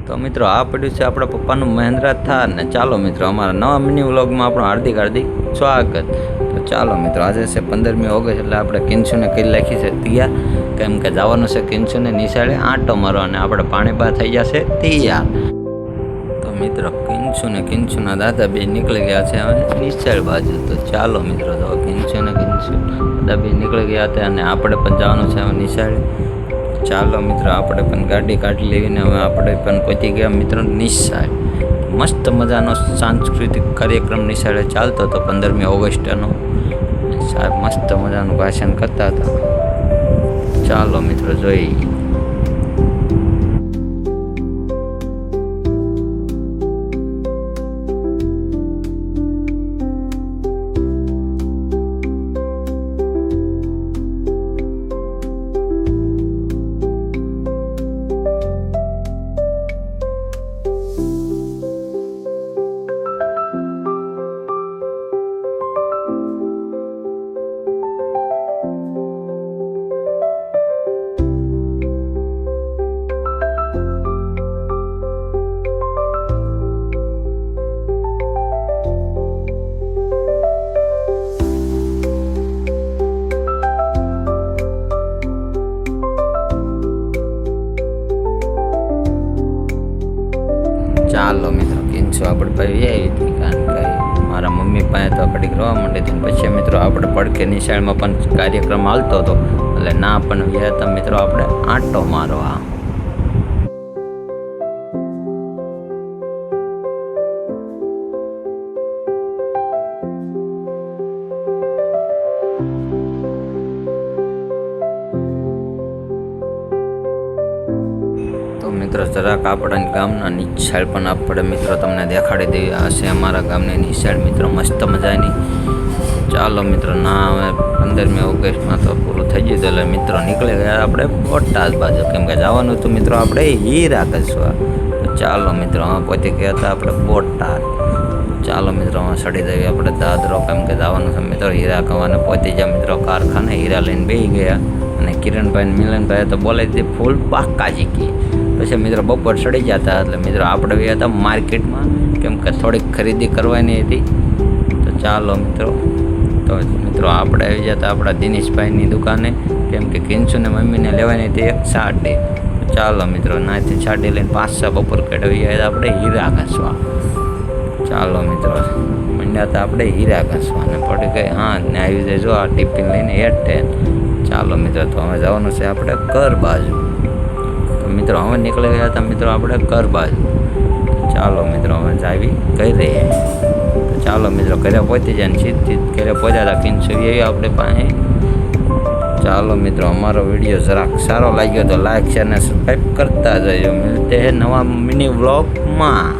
તો મિત્રો આ પડ્યું છે આપણા પપ્પાનું મહેન્દ્રા થાર ને ચાલો મિત્રો અમારા નવા મિની વ્લોગમાં આપણું હાર્દિક સ્વાગત. તો ચાલો મિત્રો આજે છે 15મી ઓગસ્ટ એટલે આપણે કિંશુને કહી નાખી છે તૈયાર, કેમ કે જવાનું છે કિંશુને નિશાળે આંટો મારવા અને આપણે પાણી બહાર થઈ જશે તૈયાર. તો મિત્રો કિંશુના દાદા બે નીકળી ગયા છે હવે નિશાળ બાજુ. તો ચાલો મિત્રો તો કિંશુ દાદા બે નીકળી ગયા હતા અને આપણે પણ જવાનું છે હવે નિશાળે. ચાલો મિત્રો આપણે પણ ગાડી કાઢી લેવીને હવે આપણે પણ પહોંચી ગયા મિત્રો નિશાળ. મસ્ત મજાનો સાંસ્કૃતિક કાર્યક્રમ નિશાળે ચાલતો હતો 15મી ઓગસ્ટનો. સાહેબ મસ્ત મજાનું ભાષણ કરતા હતા. ચાલો મિત્રો જોઈએ. ચાલો મિત્રો કિંશુ આપણે ભાઈ આવી હતી, કારણ કે મારા મમ્મી પાસે તો ઘડીક રવા માંડી હતી. પછી મિત્રો આપણે પડકે નિશાળમાં પણ કાર્યક્રમ હાલતો હતો એટલે ના પણ ગયા હતા મિત્રો આપણે આંટો મારવા. મિત્રો જરાક આપણા ગામના નિશાળ પણ આપણે મિત્રો તમને દેખાડી દેવી. આ છે અમારા ગામની નિશાળ મિત્રો, મસ્ત મજાની. ચાલો મિત્રો ના હવે 15મી ઓગસ્ટમાં તો પૂરું થઈ ગયું એટલે મિત્રો નીકળી ગયા આપણે બોટાદ બાજુ, કેમ કે જવાનું હતું મિત્રો આપણે હીરા ઘસવા. તો ચાલો મિત્રો હવે પહોંચી ગયા હતા આપણે બોટાદ. ચાલો મિત્રો હવે સડી દેવી આપણે દાદરો, કેમ કે જવાનું છે મિત્રો હીરા કવાને. પહોંચી ગયા મિત્રો કારખાને, હીરા લઈને બેસી ગયા અને કિરણભાઈ મિલનભાઈ તો બોલે તે ફૂલ પાક્કા જીકી. પછી મિત્રો બપોર ચડી જતા એટલે મિત્રો આપણે ગયા હતા માર્કેટમાં, કેમ કે થોડીક ખરીદી કરવાની હતી. તો ચાલો મિત્રો આપણે આવી જતા આપણા દિનેશભાઈની દુકાને, કેમ કે કિંશુને મમ્મીને લેવાની હતી એક સાડી. તો ચાલો મિત્રો નાથી સાડી લઈને 5-6 બપોર કઢાવી આવ્યા આપણે હીરા ઘસવા. ચાલો મિત્રો મંડ્યા હતા આપણે હીરા ઘસવા અને પડી ગઈ હા ને આવી જાય જો આ ટિફિન લઈને હેઠે. ચાલો મિત્રો તો હવે જવાનું છે આપણે ઘર બાજુ. મિત્રો હવે નીકળી ગયા હતા મિત્રો આપણે ઘર બાજુ. ચાલો મિત્રો હવે જાવી ઘરે. તો ચાલો મિત્રો ઘરે પહોંચી જાય ને સીધી ઘરે પહોંચ્યા હતા કિંશુ એવી આપણે પાસે. ચાલો મિત્રો અમારો વિડીયો જરાક સારો લાગ્યો તો લાઈક શેર અને સબસ્ક્રાઈબ કરતા જજો. મિલતે હે નવા મિની વ્લોગમાં.